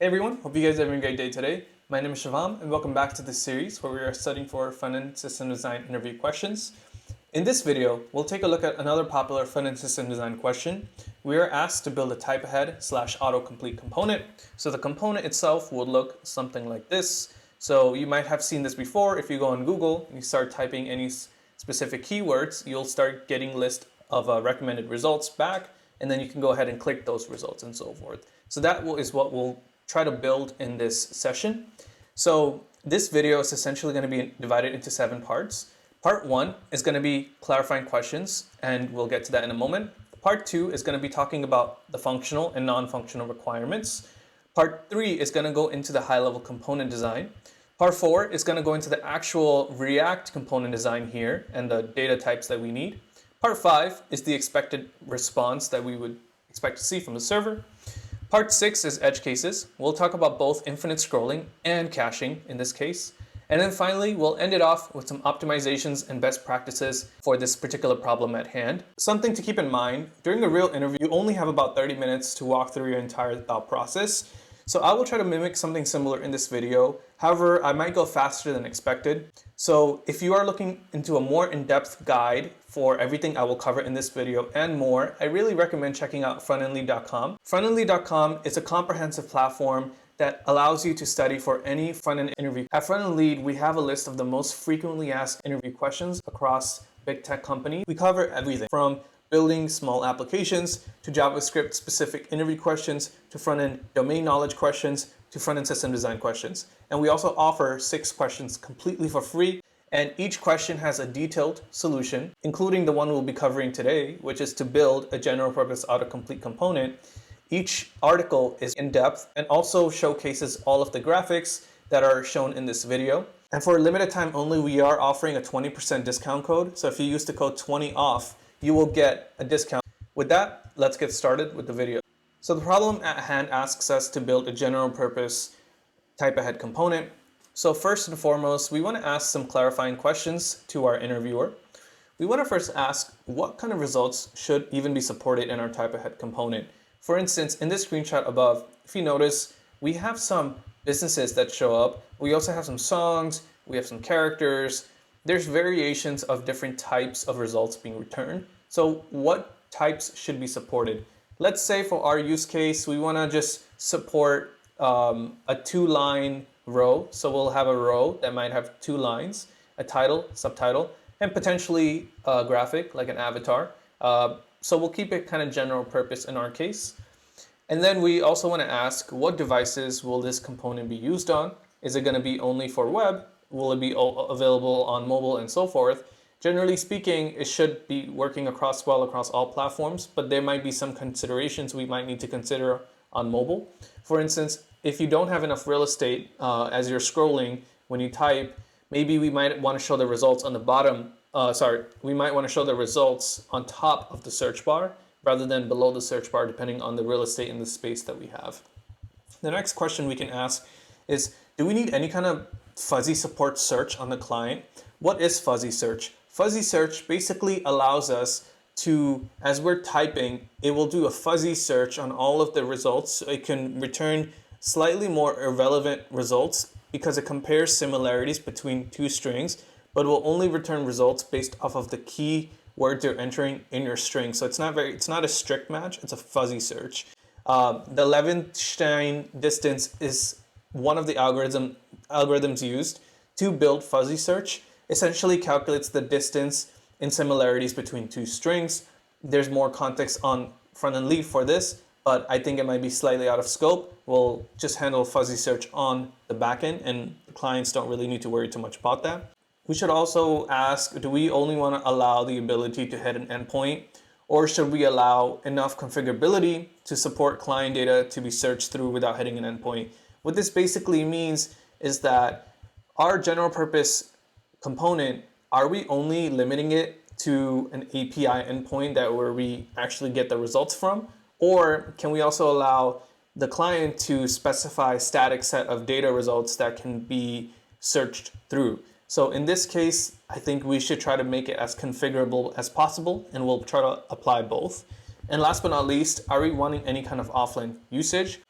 Hey everyone, hope you guys are having a great day today. My name is Shivam and welcome back to this series where we are studying for front-end system design interview questions. In this video, we'll take a look at another popular front-end system design question. We are asked to build a Typeahead / autocomplete component. So the component itself would look something like this. So you might have seen this before. If you go on Google and you start typing any specific keywords, you'll start getting a list of recommended results back, and then you can go ahead and click those results and so forth. So that is what we'll try to build in this session. So this video is essentially going to be divided into 7 parts. Part 1 is going to be clarifying questions, and we'll get to that in a moment. Part 2 is going to be talking about the functional and non-functional requirements. Part 3 is going to go into the high-level component design. Part 4 is going to go into the actual React component design here and the data types that we need. Part 5 is the expected response that we would expect to see from the server. Part 6 is edge cases. We'll talk about both infinite scrolling and caching in this case. And then finally, we'll end it off with some optimizations and best practices for this particular problem at hand. Something to keep in mind, during a real interview, you only have about 30 minutes to walk through your entire thought process. So I will try to mimic something similar in this video. However, I might go faster than expected. So if you are looking into a more in-depth guide for everything I will cover in this video and more, I really recommend checking out FrontendLead.com. FrontendLead.com is a comprehensive platform that allows you to study for any front-end interview. At FrontendLead, we have a list of the most frequently asked interview questions across big tech companies. We cover everything from building small applications to JavaScript specific interview questions to front-end domain knowledge questions to front-end system design questions. And we also offer 6 questions completely for free, and each question has a detailed solution, including the one we'll be covering today, which is to build a general purpose autocomplete component. Each article is in-depth and also showcases all of the graphics that are shown in this video. And for a limited time only, we are offering a 20% discount code. So if you use the code 20OFF, you will get a discount. With that, let's get started with the video. So the problem at hand asks us to build a general purpose Typeahead component. So first and foremost, we want to ask some clarifying questions to our interviewer. We want to first ask what kind of results should even be supported in our Typeahead component. For instance, in this screenshot above, if you notice, we have some businesses that show up. We also have some songs, we have some characters. There's variations of different types of results being returned. So what types should be supported? Let's say for our use case, we want to just support a 2-line row. So we'll have a row that might have 2 lines, a title, subtitle, and potentially a graphic like an avatar. So we'll keep it kind of general purpose in our case. And then we also want to ask, what devices will this component be used on? Is it going to be only for web? Will it be available on mobile and so forth? Generally speaking, it should be working across all platforms, but there might be some considerations we might need to consider on mobile. For instance, if you don't have enough real estate as you're scrolling when you type, maybe we might want to show the results on the bottom. We might want to show the results on top of the search bar rather than below the search bar, depending on the real estate and the space that we have. The next question we can ask is, do we need any kind of fuzzy support search on the client? What is fuzzy search? Fuzzy search basically allows us to, as we're typing, it will do a fuzzy search on all of the results. So it can return slightly more irrelevant results because it compares similarities between 2 strings, but will only return results based off of the key words you're entering in your string. So it's not a strict match, it's a fuzzy search. The Levenshtein distance is one of the algorithms used to build fuzzy search. Essentially calculates the distance in similarities between 2 strings. There's more context on FrontendLead for this, but I think it might be slightly out of scope. We'll just handle fuzzy search on the backend, and the clients don't really need to worry too much about that. We should also ask, do we only want to allow the ability to hit an endpoint, or should we allow enough configurability to support client data to be searched through without hitting an endpoint? What this basically means is that our general purpose component, are we only limiting it to an API endpoint where we actually get the results from? Or can we also allow the client to specify a static set of data results that can be searched through? So in this case, I think we should try to make it as configurable as possible, and we'll try to apply both. And last but not least, are we wanting any kind of offline usage?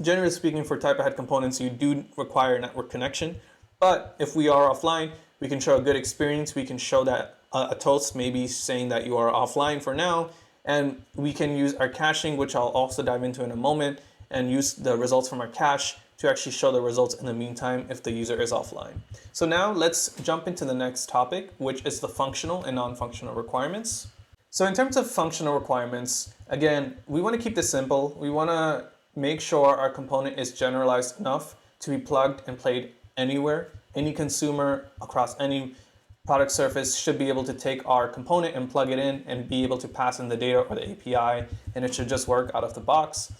Generally speaking, for Typeahead components, you do require a network connection. But if we are offline, we can show a good experience. We can show that a toast maybe saying that you are offline for now. And we can use our caching, which I'll also dive into in a moment, and use the results from our cache to actually show the results in the meantime if the user is offline. So now let's jump into the next topic, which is the functional and non-functional requirements. So in terms of functional requirements, again, we want to keep this simple. We want to make sure our component is generalized enough to be plugged and played anywhere. Any consumer across any product surface should be able to take our component and plug it in and be able to pass in the data or the API, and it should just work out of the box.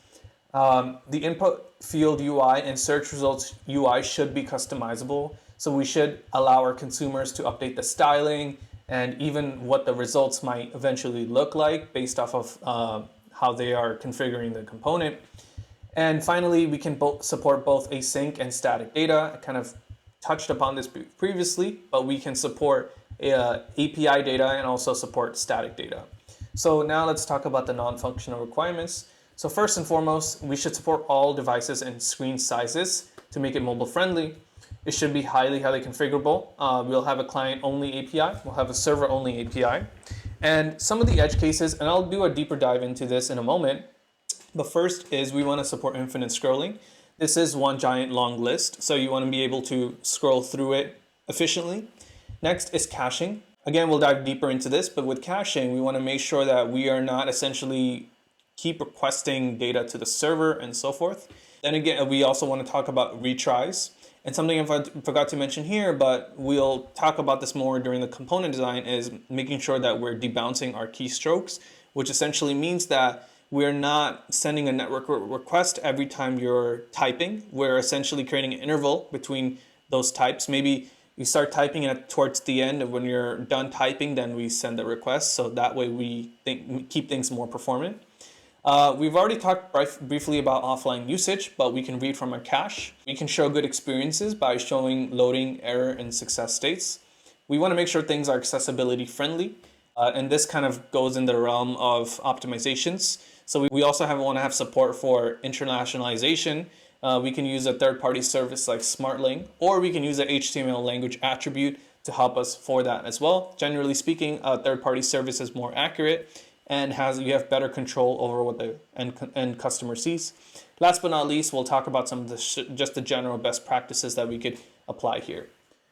The input field UI and search results UI should be customizable. So we should allow our consumers to update the styling and even what the results might eventually look like based off of how they are configuring the component. And finally, we can support both async and static data. I kind of touched upon this previously, but we can support API data and also support static data. So now let's talk about the non-functional requirements. So first and foremost, we should support all devices and screen sizes to make it mobile friendly. It should be highly configurable. We'll have a client-only API. We'll have a server-only API. And some of the edge cases, and I'll do a deeper dive into this in a moment. But first is we want to support infinite scrolling. This is one giant long list, so you want to be able to scroll through it efficiently. Next is caching. Again, we'll dive deeper into this, but with caching, we want to make sure that we are not essentially keep requesting data to the server and so forth. Then again, we also want to talk about retries. And something I forgot to mention here, but we'll talk about this more during the component design, is making sure that we're debouncing our keystrokes, which essentially means that we're not sending a network request every time you're typing. We're essentially creating an interval between those types. Maybe you start typing it towards the end, and when you're done typing, then we send the request. So that way we keep things more performant. We've already talked briefly about offline usage, but we can read from our cache. We can show good experiences by showing loading, error, and success states. We want to make sure things are accessibility friendly. And this kind of goes in the realm of optimizations. So we also want to have support for internationalization. We can use a third-party service like SmartLink, or we can use an HTML language attribute to help us for that as well. Generally speaking, a third-party service is more accurate and you have better control over what the end customer sees. Last but not least, we'll talk about some of just the general best practices that we could apply here.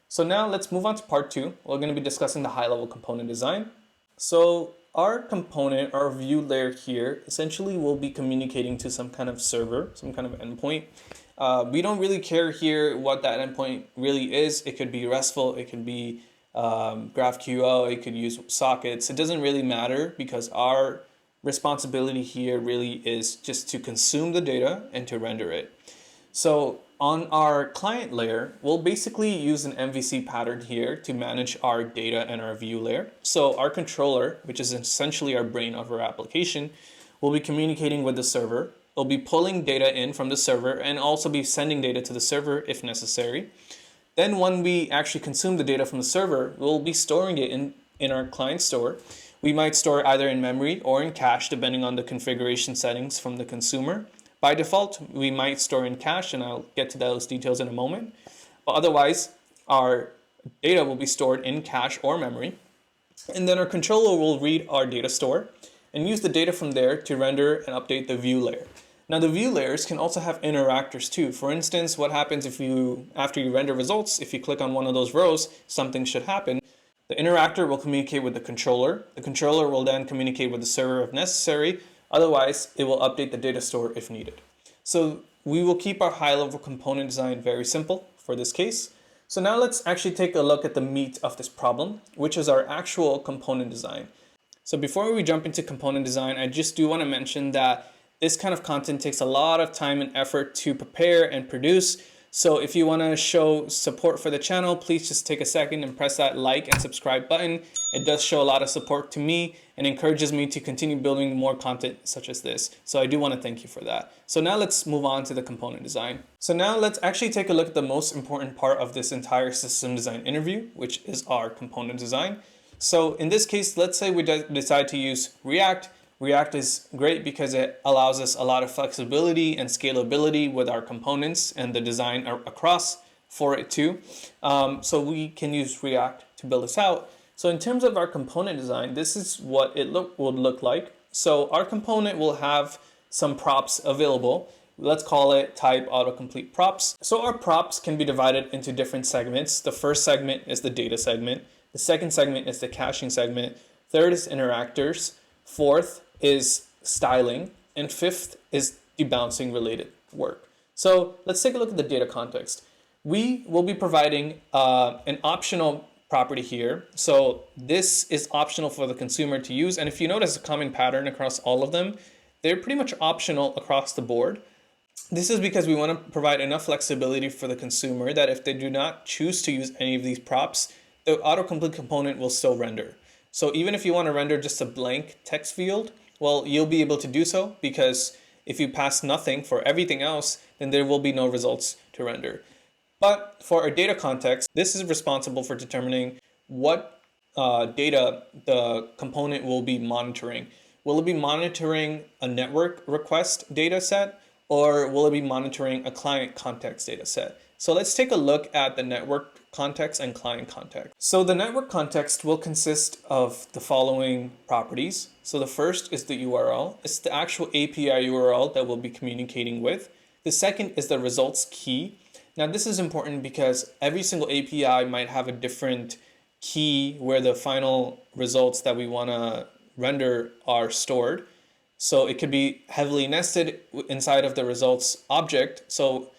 So now let's move on to part 2. We're going to be discussing the high-level component design. So our component, our view layer here, essentially will be communicating to some kind of server, some kind of endpoint. We don't really care here what that endpoint really is. It could be RESTful, it could be GraphQL, it could use sockets. It doesn't really matter because our responsibility here really is just to consume the data and to render it. So on our client layer, we'll basically use an MVC pattern here to manage our data and our view layer. So our controller, which is essentially our brain of our application, will be communicating with the server. It'll be pulling data in from the server and also be sending data to the server if necessary. Then when we actually consume the data from the server, we'll be storing it in our client store. We might store it either in memory or in cache, depending on the configuration settings from the consumer. By default, we might store in cache, and I'll get to those details in a moment. But otherwise, our data will be stored in cache or memory. And then our controller will read our data store and use the data from there to render and update the view layer. Now the view layers can also have interactors too. For instance, what happens if after you render results, if you click on one of those rows, something should happen. The interactor will communicate with the controller. The controller will then communicate with the server if necessary. Otherwise, it will update the data store if needed. So we will keep our high-level component design very simple for this case. So now let's actually take a look at the meat of this problem, which is our actual component design. So before we jump into component design, I just do want to mention that this kind of content takes a lot of time and effort to prepare and produce. So if you want to show support for the channel, please just take a second and press that like and subscribe button. It does show a lot of support to me and encourages me to continue building more content such as this. So I do want to thank you for that. So now let's move on to the component design. So now let's actually take a look at the most important part of this entire system design interview, which is our component design. So in this case, let's say we decide to use React, React is great because it allows us a lot of flexibility and scalability with our components and the design across for it too. So we can use React to build this out. So in terms of our component design, this is what it would look like. So our component will have some props available. Let's call it type autocomplete props. So our props can be divided into different segments. The first segment is the data segment. The second segment is the caching segment. Third is interactors. Fourth is styling. And fifth is debouncing related work. So let's take a look at the data context. We will be providing an optional property here. So this is optional for the consumer to use. And if you notice a common pattern across all of them, they're pretty much optional across the board. This is because we want to provide enough flexibility for the consumer that if they do not choose to use any of these props, the autocomplete component will still render. So even if you want to render just a blank text field, well, you'll be able to do so because if you pass nothing for everything else, then there will be no results to render. But for our data context, this is responsible for determining what data the component will be monitoring. Will it be monitoring a network request data set, or will it be monitoring a client context data set? So let's take a look at the network context and client context. So the network context will consist of the following properties. So the first is the URL. It's the actual API URL that we'll be communicating with. The second is the results key. Now this is important because every single API might have a different key where the final results that we want to render are stored. So it could be heavily nested inside of the results object. So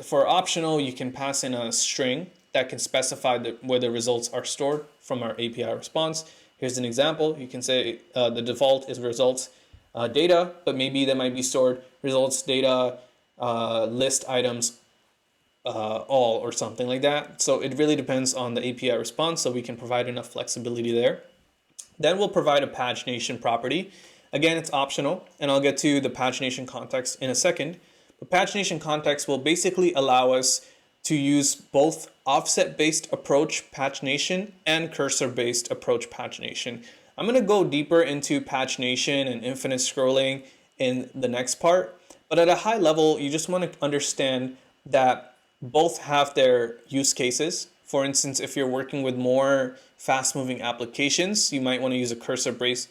for optional, you can pass in a string that can specify where the results are stored from our API response. Here's an example. You can say the default is results data, but maybe that might be stored results data list items all or something like that. So it really depends on the API response, so we can provide enough flexibility there. Then we'll provide a pagination property. Again, it's optional, and I'll get to the pagination context in a second. But pagination context will basically allow us to use both offset-based approach pagination and cursor-based approach pagination. I'm going to go deeper into pagination and infinite scrolling in the next part, but at a high level, you just want to understand that both have their use cases. For instance, if you're working with more fast-moving applications, you might want to use a cursor-based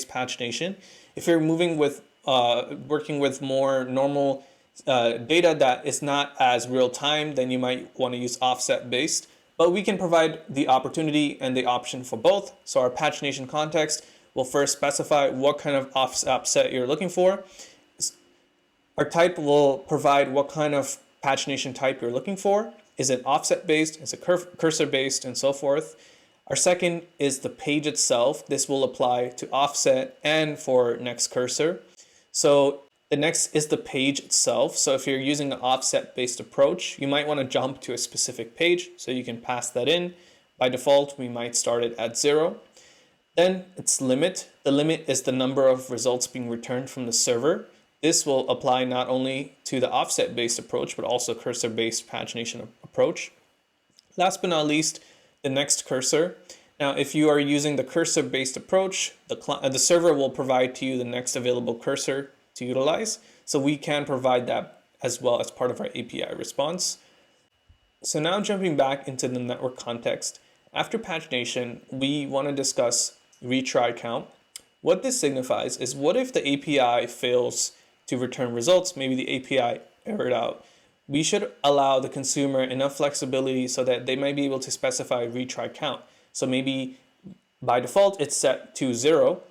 pagination. If you're working with more normal data that is not as real-time, then you might want to use offset-based. But we can provide the opportunity and the option for both. So our pagination context will first specify what kind of offset you're looking for. Our type will provide what kind of pagination type you're looking for. Is it offset-based? Is it cursor-based? And so forth. Our second is the page itself. This will apply to offset and for next cursor. So the next is the page itself. So if you're using an offset-based approach, you might want to jump to a specific page, so you can pass that in. By default, we might start it at 0. Then it's limit. The limit is the number of results being returned from the server. This will apply not only to the offset-based approach, but also cursor-based pagination approach. Last but not least, the next cursor. Now, if you are using the cursor-based approach, the server will provide to you the next available cursor to utilize. So we can provide that as well as part of our API response. So now jumping back into the network context, after pagination, we want to discuss retry count. What this signifies is, what if the API fails to return results? Maybe the API errored out. We should allow the consumer enough flexibility so that they might be able to specify retry count. So maybe by default it's set to 0,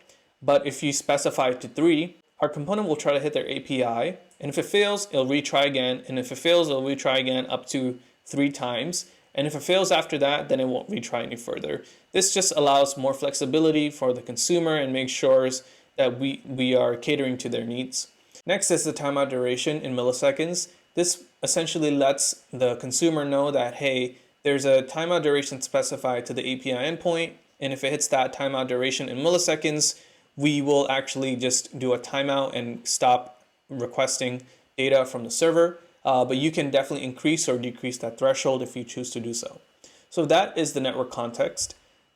but if you specify to 3, our component will try to hit their API, and if it fails, it'll retry again, and if it fails, it'll retry again up to 3 times, and if it fails after that, then it won't retry any further. This just allows more flexibility for the consumer and makes sure that we are catering to their needs. Next is the timeout duration in milliseconds. This essentially lets the consumer know that, hey, there's a timeout duration specified to the API endpoint, and if it hits that timeout duration in milliseconds, we will actually just do a timeout and stop requesting data from the server. But you can definitely increase or decrease that threshold if you choose to do so. So that is the network context.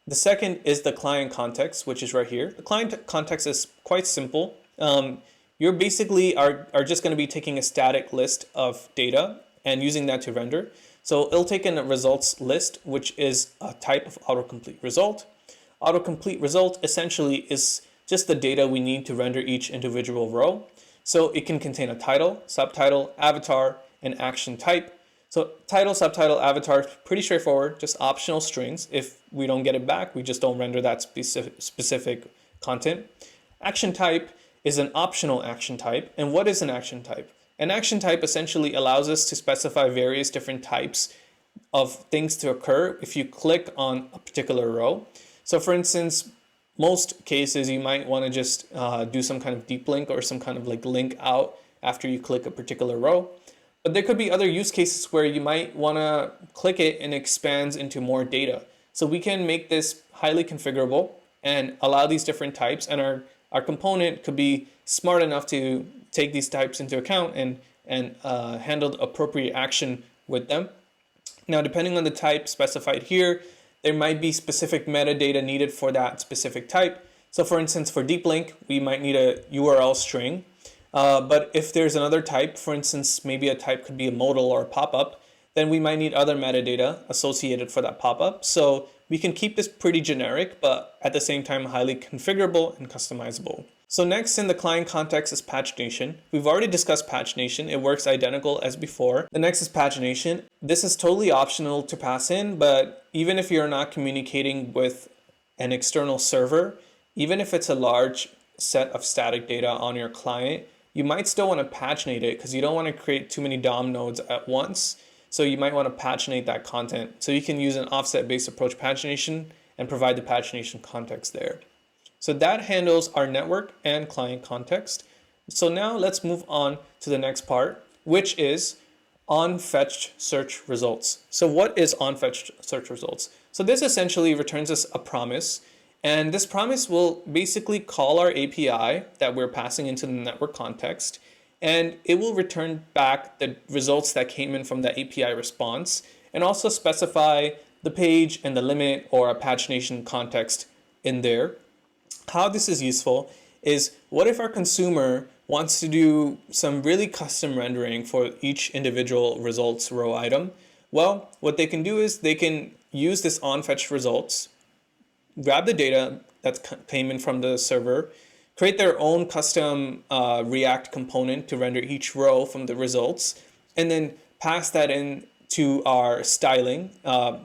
The second is the client context, which is right here. The client context is quite simple. You're basically are just going to be taking a static list of data and using that to render. So it'll take in a results list, which is a type of autocomplete result. Autocomplete result essentially is just the data we need to render each individual row. So it can contain a title, subtitle, avatar, and action type. So title, subtitle, avatar, pretty straightforward, just optional strings. If we don't get it back, we just don't render that specific content. Action type is an optional action type. And what is an action type? An action type essentially allows us to specify various different types of things to occur if you click on a particular row. So for instance, most cases you might want to just do some kind of deep link or some kind of like link out after you click a particular row. But there could be other use cases where you might want to click it and it expands into more data. So we can make this highly configurable and allow these different types, and our component could be smart enough to take these types into account and handle the appropriate action with them. Now, depending on the type specified here, there might be specific metadata needed for that specific type. So for instance, for deep link, we might need a URL string. But if there's another type, for instance, maybe a type could be a modal or a pop-up, then we might need other metadata associated for that pop-up. So we can keep this pretty generic, but at the same time, highly configurable and customizable. So next in the client context is pagination. We've already discussed pagination. It works identical as before. The next is pagination. This is totally optional to pass in, but even if you're not communicating with an external server, even if it's a large set of static data on your client, you might still want to paginate it because you don't want to create too many DOM nodes at once. So you might want to paginate that content. So you can use an offset-based approach pagination and provide the pagination context there. So that handles our network and client context. So now let's move on to the next part, which is on-fetched search results. So what is on-fetched search results? So this essentially returns us a promise. And this promise will basically call our API that we're passing into the network context, and it will return back the results that came in from the API response, and also specify the page and the limit or a pagination context in there. How this is useful is, what if our consumer wants to do some really custom rendering for each individual results row item? Well, what they can do is they can use this on-fetched results, grab the data that came in from the server, create their own custom React component to render each row from the results, and then pass that in to our styling,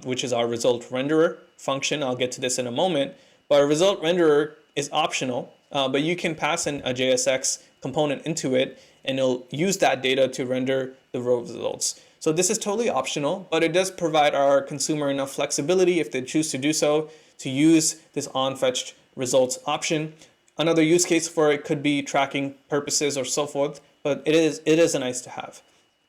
which is our result renderer function. I'll get to this in a moment, but our result renderer is optional, but you can pass in a JSX component into it, and it'll use that data to render the row results. So this is totally optional, but it does provide our consumer enough flexibility, if they choose to do so, to use this on-fetched results option. Another use case for it could be tracking purposes or so forth, but it is a nice to have.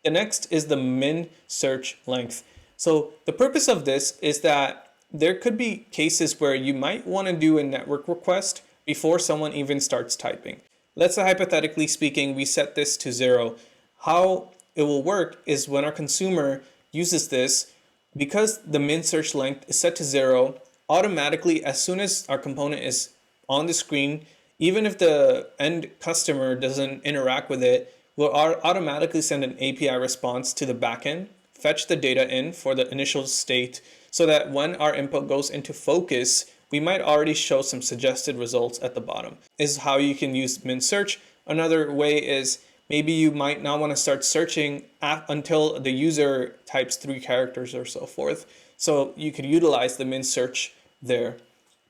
The next is the min search length. So the purpose of this is that there could be cases where you might want to do a network request before someone even starts typing. Let's say, hypothetically speaking, we set this to 0. How it will work is when our consumer uses this, because the min search length is set to 0, automatically, as soon as our component is on the screen, even if the end customer doesn't interact with it, we'll automatically send an API response to the backend, fetch the data in for the initial state, so that when our input goes into focus, we might already show some suggested results at the bottom. This is how you can use min search. Another way is, maybe you might not want to start searching until the user types 3 characters or so forth. So you could utilize the min search there.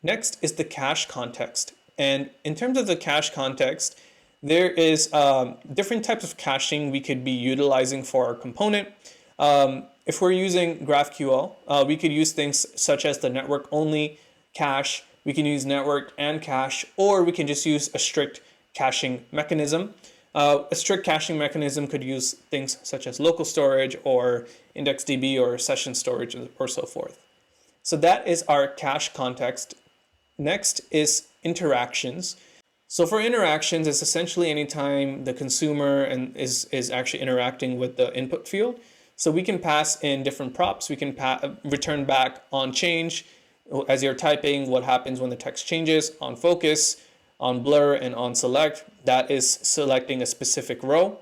Next is the cache context. And in terms of the cache context, there is different types of caching we could be utilizing for our component. If we're using GraphQL, we could use things such as the network only cache. We can use network and cache, or we can just use a strict caching mechanism. A strict caching mechanism could use things such as local storage or IndexedDB or session storage or so forth. So that is our cache context. Next is interactions. So for interactions, it's essentially anytime the consumer is actually interacting with the input field. So we can pass in different props. We can return back on change, as you're typing, what happens when the text changes on focus, on blur, and on select. That is selecting a specific row.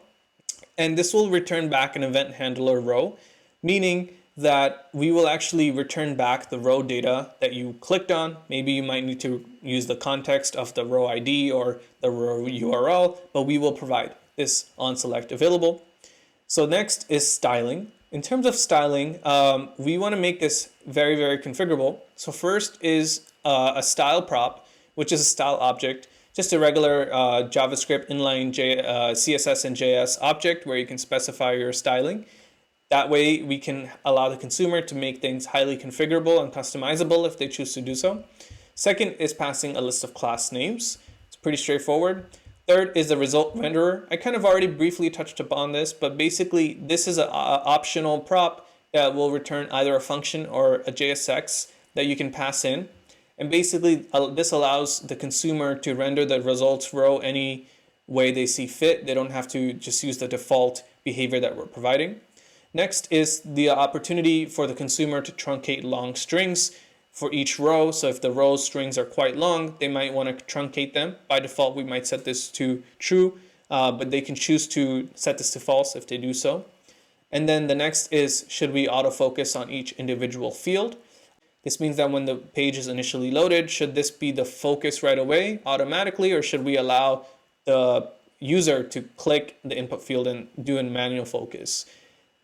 And this will return back an event handler row, meaning that we will actually return back the row data that you clicked on. Maybe you might need to use the context of the row ID or the row URL, but we will provide this on select available. So next is styling. In terms of styling, we want to make this very, very configurable. So first is a style prop, which is a style object, just a regular JavaScript inline CSS and JS object where you can specify your styling. That way we can allow the consumer to make things highly configurable and customizable if they choose to do so. Second is passing a list of class names. It's pretty straightforward. Third is the result renderer. I kind of already briefly touched upon this, but basically this is an optional prop that will return either a function or a JSX that you can pass in. And basically this allows the consumer to render the results row any way they see fit. They don't have to just use the default behavior that we're providing. Next is the opportunity for the consumer to truncate long strings for each row. So if the row strings are quite long, they might want to truncate them. By default, we might set this to true, but they can choose to set this to false if they do so. And then the next is, should we autofocus on each individual field? This means that when the page is initially loaded, should this be the focus right away automatically, or should we allow the user to click the input field and do a manual focus?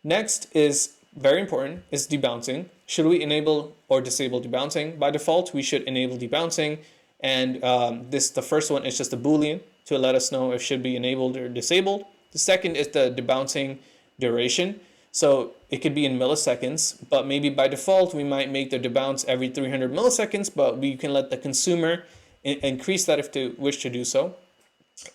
Next is very important, is debouncing. Should we enable or disable debouncing? By default, we should enable debouncing. And the first one is just a Boolean to let us know if it should be enabled or disabled. The second is the debouncing duration. So it could be in milliseconds, but maybe by default, we might make the debounce every 300 milliseconds, but we can let the consumer increase that if they wish to do so.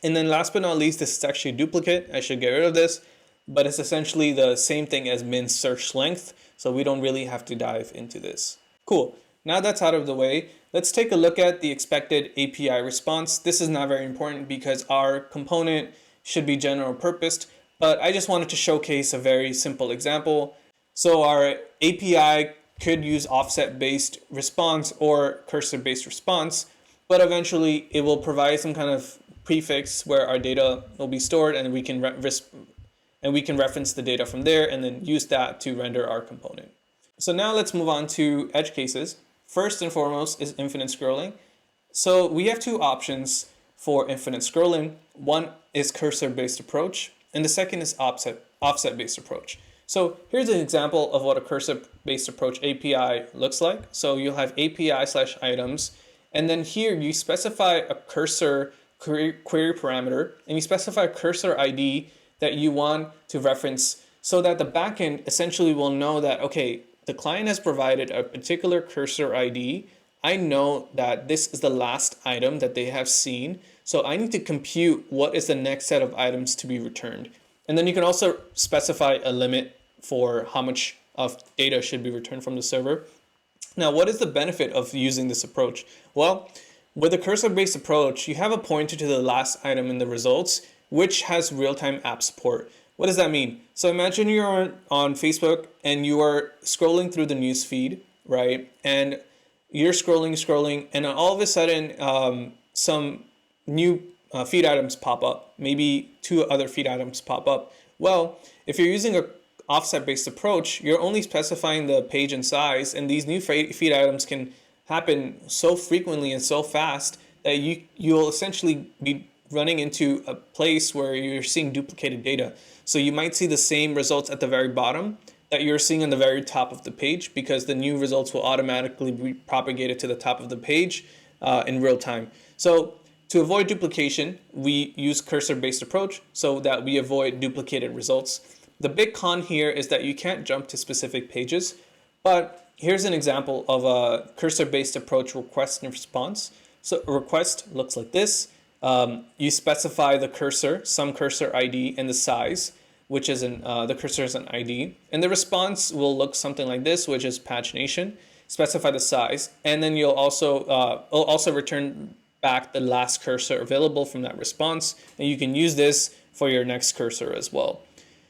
And then last but not least, this is actually a duplicate. I should get rid of this, but it's essentially the same thing as min search length. So we don't really have to dive into this. Cool. Now that's out of the way, let's take a look at the expected API response. This is not very important because our component should be general purposed, but I just wanted to showcase a very simple example. So our API could use offset-based response or cursor-based response, but eventually it will provide some kind of prefix where our data will be stored, and we can reference the data from there and then use that to render our component. So now let's move on to edge cases. First and foremost is infinite scrolling. So we have two options for infinite scrolling. One is cursor-based approach, and the second is offset-based approach. So here's an example of what a cursor-based approach API looks like. So you'll have API/items, and then here you specify a cursor query parameter, and you specify a cursor ID that you want to reference so that the backend essentially will know that, okay, the client has provided a particular cursor ID. I know that this is the last item that they have seen. So I need to compute what is the next set of items to be returned. And then you can also specify a limit for how much of data should be returned from the server. Now, what is the benefit of using this approach? Well, with a cursor-based approach, you have a pointer to the last item in the results, which has real-time app support. What does that mean? So imagine you're on Facebook and you are scrolling through the news feed, right? And you're scrolling, and all of a sudden, some new feed items pop up. Maybe two other feed items pop up. Well, if you're using a offset-based approach, you're only specifying the page and size, and these new feed items can happen so frequently and so fast that you'll essentially be running into a place where you're seeing duplicated data. So you might see the same results at the very bottom that you're seeing on the very top of the page, because the new results will automatically be propagated to the top of the page in real time. So to avoid duplication, we use cursor-based approach so that we avoid duplicated results. The big con here is that you can't jump to specific pages, but here's an example of a cursor-based approach request and response. So a request looks like this. You specify the cursor, some cursor ID, and the size, which is the cursor is an ID. And the response will look something like this, which is pagination. Specify the size, and then you'll also return back the last cursor available from that response, and you can use this for your next cursor as well.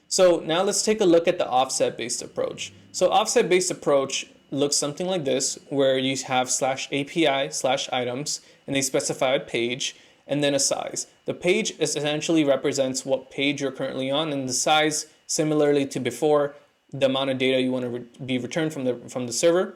So now let's take a look at the offset-based approach. So offset-based approach, looks something like this, where you have /API/items, and they specify a page and then a size. The page essentially represents what page you're currently on, and the size, similarly to before, the amount of data you want to be returned from the server.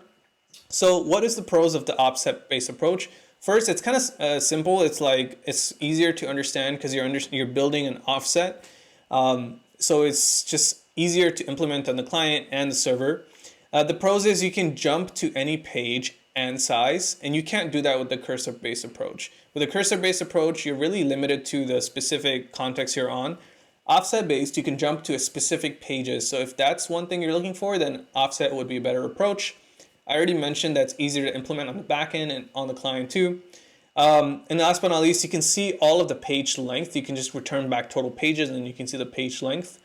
So what is the pros of the offset-based approach? First, it's kind of simple. It's easier to understand because you're building an offset. So it's just easier to implement on the client and the server. The pros is you can jump to any page and size, and you can't do that with the cursor-based approach. With a cursor-based approach, you're really limited to the specific context you're on. Offset-based, you can jump to a specific pages. So if that's one thing you're looking for, then offset would be a better approach. I already mentioned that's easier to implement on the backend and on the client too. And last but not least, you can see all of the page length. You can just return back total pages and you can see the page length.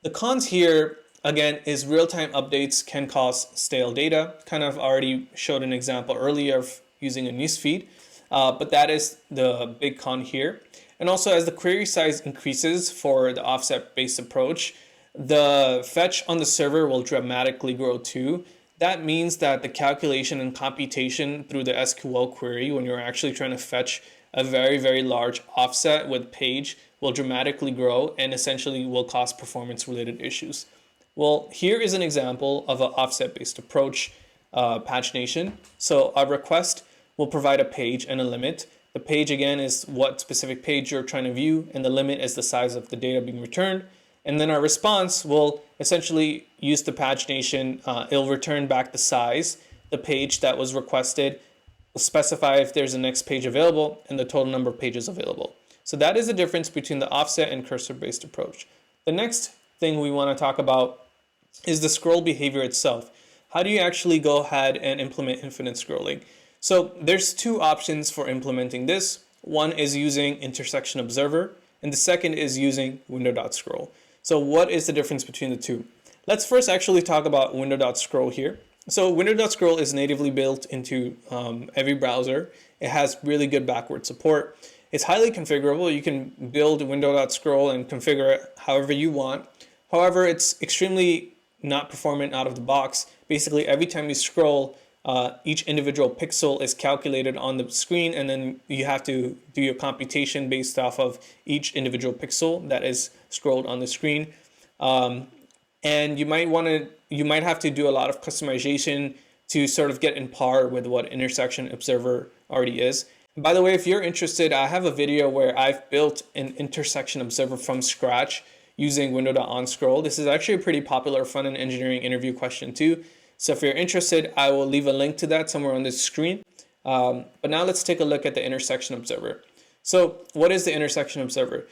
The cons here, again, is real-time updates can cause stale data. Kind of already showed an example earlier of using a newsfeed, but that is the big con here. And also, as the query size increases for the offset-based approach, the fetch on the server will dramatically grow too. That means that the calculation and computation through the SQL query, when you're actually trying to fetch a very, very large offset with page, will dramatically grow and essentially will cause performance-related issues. Well, here is an example of an offset-based approach, pagination. So our request will provide a page and a limit. The page, again, is what specific page you're trying to view, and the limit is the size of the data being returned. And then our response will essentially use the pagination. It'll return back the size, the page that was requested, will specify if there's a next page available, and the total number of pages available. So that is the difference between the offset and cursor-based approach. The next thing we want to talk about is the scroll behavior itself. How do you actually go ahead and implement infinite scrolling? So there's two options for implementing this. One is using intersection observer, and the second is using window.scroll. So what is the difference between the two? Let's first actually talk about window.scroll here. So window.scroll is natively built into every browser. It has really good backward support. It's highly configurable. You can build window.scroll and configure it however you want. However, it's extremely not performant out of the box. Basically, every time you scroll, each individual pixel is calculated on the screen, and then you have to do your computation based off of each individual pixel that is scrolled on the screen. And you might have to do a lot of customization to sort of get in par with what intersection observer already is. By the way, if you're interested, I have a video where I've built an intersection observer from scratch using window.onScroll. This is actually a pretty popular front-end engineering interview question too. So if you're interested, I will leave a link to that somewhere on this screen. But now let's take a look at the intersection observer. So what is the intersection observer?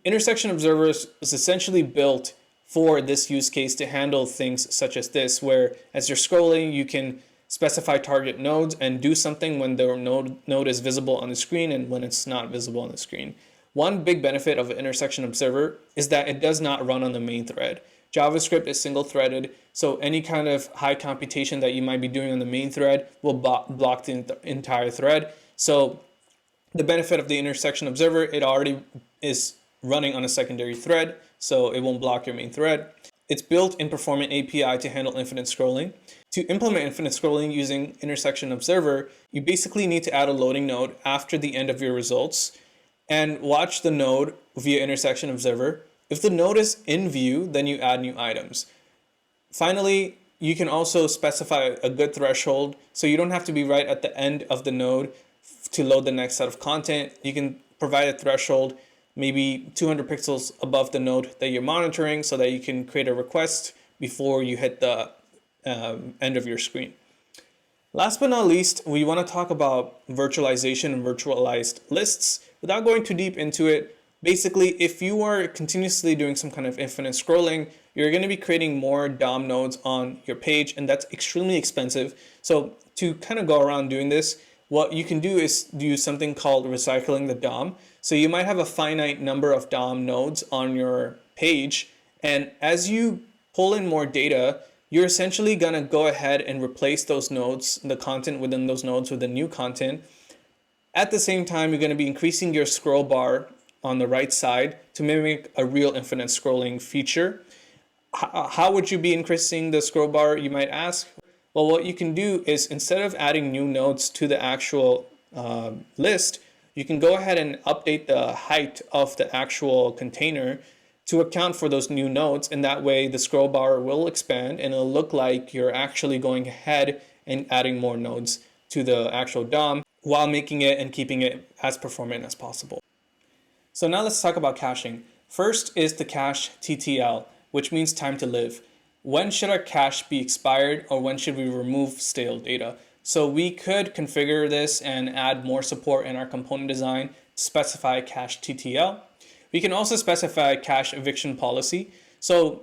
Intersection observer is essentially built for this use case to handle things such as this, where as you're scrolling, you can specify target nodes and do something when the node is visible on the screen and when it's not visible on the screen. One big benefit of an intersection observer is that it does not run on the main thread. JavaScript is single-threaded, so any kind of high computation that you might be doing on the main thread will block the entire thread. So the benefit of the intersection observer, it already is running on a secondary thread, so it won't block your main thread. It's built in performant API to handle infinite scrolling. To implement infinite scrolling using intersection observer, you basically need to add a loading node after the end of your results and watch the node via intersection observer. If the node is in view, then you add new items. Finally, you can also specify a good threshold, so you don't have to be right at the end of the node to load the next set of content. You can provide a threshold, maybe 200 pixels above the node that you're monitoring, so that you can create a request before you hit the end of your screen. Last but not least, we want to talk about virtualization and virtualized lists. Without going too deep into it, basically, if you are continuously doing some kind of infinite scrolling, you're going to be creating more DOM nodes on your page, and that's extremely expensive. So to kind of go around doing this, what you can do is do something called recycling the DOM. So you might have a finite number of DOM nodes on your page, and as you pull in more data, you're essentially going to go ahead and replace those nodes, the content within those nodes, with the new content. At the same time, you're going to be increasing your scroll bar on the right side to mimic a real infinite scrolling feature. How would you be increasing the scroll bar, you might ask? Well, what you can do is instead of adding new nodes to the actual list, you can go ahead and update the height of the actual container to account for those new nodes. And that way the scroll bar will expand and it'll look like you're actually going ahead and adding more nodes to the actual DOM while making it and keeping it as performant as possible. So now let's talk about caching. First is the cache TTL, which means time to live. When should our cache be expired, or when should we remove stale data? So we could configure this and add more support in our component design to specify cache TTL. We can also specify cache eviction policy. So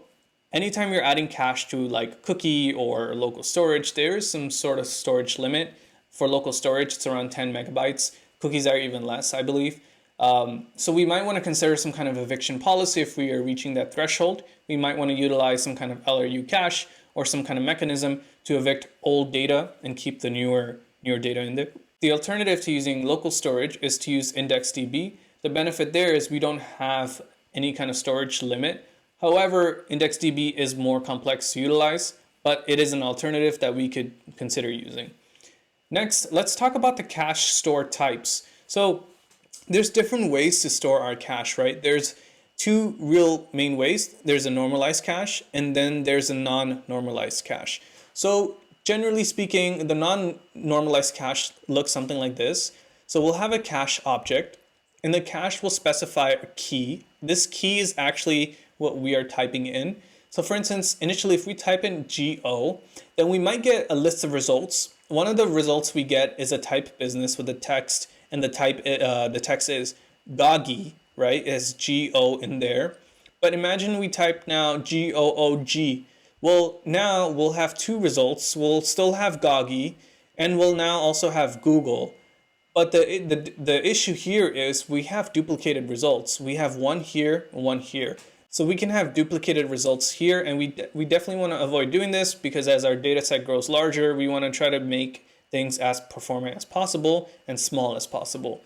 anytime you're adding cache to like cookie or local storage, there is some sort of storage limit. For local storage, it's around 10 megabytes. Cookies are even less, I believe. So we might want to consider some kind of eviction policy if we are reaching that threshold. We might want to utilize some kind of LRU cache or some kind of mechanism to evict old data and keep the newer data in there. The alternative to using local storage is to use IndexedDB. The benefit there is we don't have any kind of storage limit. However, IndexedDB is more complex to utilize, but it is an alternative that we could consider using. Next, let's talk about the cache store types. So there's different ways to store our cache, right? There's two real main ways. There's a normalized cache and then there's a non-normalized cache. So generally speaking, the non-normalized cache looks something like this. So we'll have a cache object and the cache will specify a key. This key is actually what we are typing in. So for instance, initially if we type in GO, then we might get a list of results. One of the results we get is a type business with a text, and the text is GOG, right? It has GO in there. But imagine we type now GOOG. Well, now we'll have two results. We'll still have GOG, and we'll now also have Google. But the issue here is we have duplicated results. We have one here and one here. So we can have duplicated results here, and we definitely want to avoid doing this because as our data set grows larger, we want to try to make things as performant as possible and small as possible.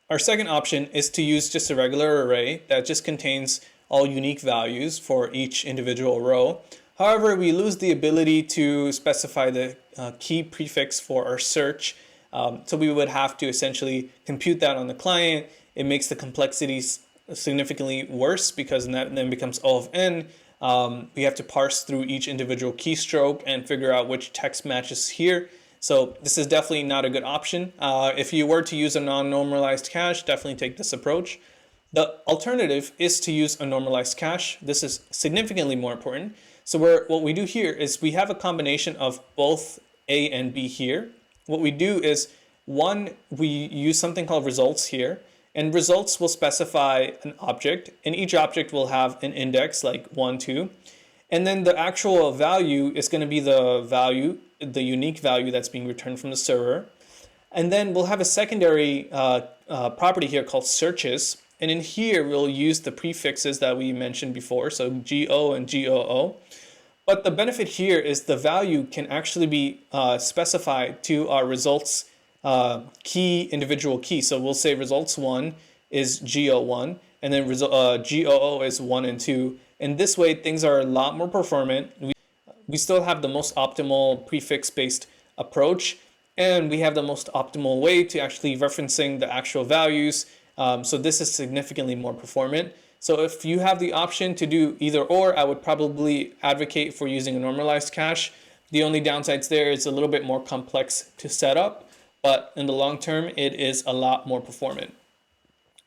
Our second option is to use just a regular array that just contains all unique values for each individual row. However, we lose the ability to specify the key prefix for our search. So we would have to essentially compute that on the client. It makes the complexities significantly worse because that then becomes O of n. We have to parse through each individual keystroke and figure out which text matches here. So this is definitely not a good option. If you were to use a non-normalized cache, definitely take this approach. The alternative is to use a normalized cache. This is significantly more important. So what we do here is we have a combination of both A and B here. What we do is, one, we use something called results here. And results will specify an object, and each object will have an index like 1, 2. And then the actual value is going to be the unique value that's being returned from the server. And then we'll have a secondary property here called searches. And in here, we'll use the prefixes that we mentioned before, so GO and GOO. But the benefit here is the value can actually be specified to our results individual key. So we'll say results 1 is GO1, and then GOO is 1 and 2. And this way, things are a lot more performant. We still have the most optimal prefix-based approach, and we have the most optimal way to actually referencing the actual values. So this is significantly more performant. So if you have the option to do either or, I would probably advocate for using a normalized cache. The only downsides there is a little bit more complex to set up, but in the long term, it is a lot more performant.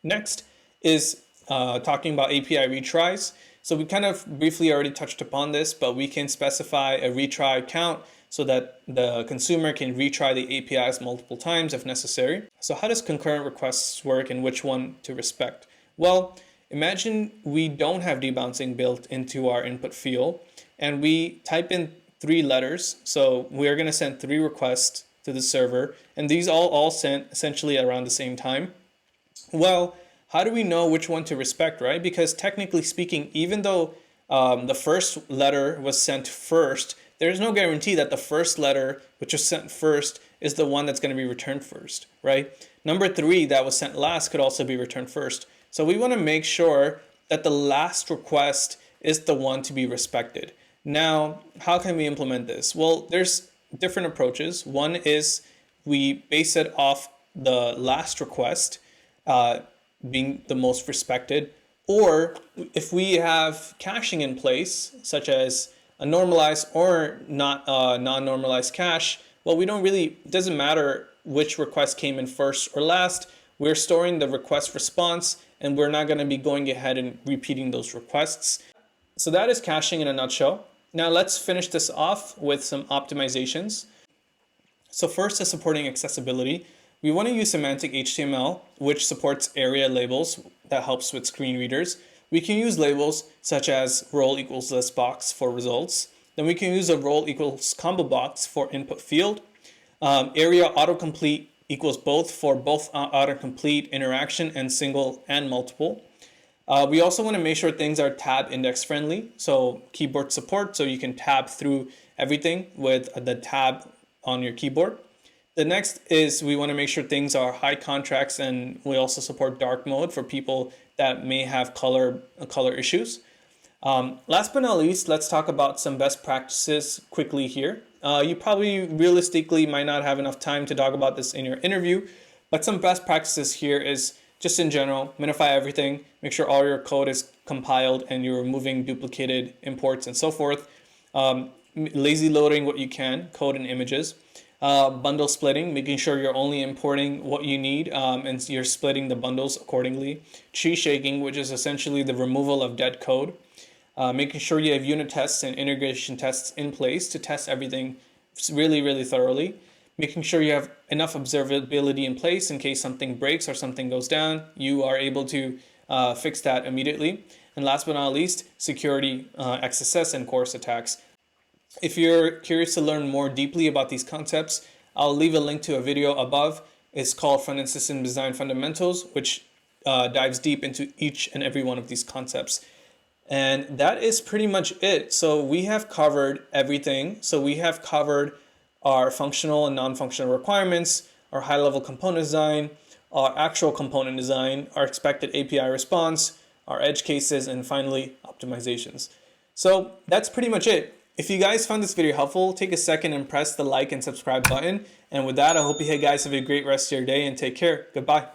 Next is talking about API retries. So we kind of briefly already touched upon this, but we can specify a retry count so that the consumer can retry the APIs multiple times if necessary. So how does concurrent requests work and which one to respect? Well, imagine we don't have debouncing built into our input field and we type in 3 letters. So we're going to send 3 requests to the server, and these all sent essentially around the same time. Well, how do we know which one to respect, right? Because technically speaking, even though the first letter was sent first, there's no guarantee that the first letter, which was sent first, is the one that's going to be returned first, right? Number 3 that was sent last could also be returned first. So we want to make sure that the last request is the one to be respected. Now, how can we implement this? Well, there's different approaches. One is we base it off the last request being the most respected, or if we have caching in place, such as a normalized or not non-normalized cache, well, it doesn't matter which request came in first or last. We're storing the request response, and we're not going to be going ahead and repeating those requests. So that is caching in a nutshell. Now let's finish this off with some optimizations. So first is supporting accessibility. We want to use semantic HTML, which supports area labels that helps with screen readers. We can use labels such as role equals list box for results. Then we can use a role equals combo box for input field. Area autocomplete equals both for both autocomplete interaction and single and multiple. We also want to make sure things are tab index friendly. So keyboard support, so you can tab through everything with the tab on your keyboard. The next is we want to make sure things are high contrast, and we also support dark mode for people that may have color issues. Last but not least, let's talk about some best practices quickly here. You probably realistically might not have enough time to talk about this in your interview, but some best practices here is just in general, minify everything, make sure all your code is compiled and you're removing duplicated imports and so forth. Lazy loading what you can, code and images. Bundle splitting, making sure you're only importing what you need and you're splitting the bundles accordingly. Tree shaking, which is essentially the removal of dead code. Making sure you have unit tests and integration tests in place to test everything really, really thoroughly. Making sure you have enough observability in place in case something breaks or something goes down, you are able to fix that immediately. And last but not least, security, XSS, and course attacks. If you're curious to learn more deeply about these concepts, I'll leave a link to a video above. It's called Front-End System Design Fundamentals, which dives deep into each and every one of these concepts. And that is pretty much it. So we have covered everything. So we have covered our functional and non-functional requirements, our high-level component design, our actual component design, our expected API response, our edge cases, and finally, optimizations. So that's pretty much it. If you guys found this video helpful, take a second and press the like and subscribe button. And with that, I hope you guys have a great rest of your day and take care. Goodbye.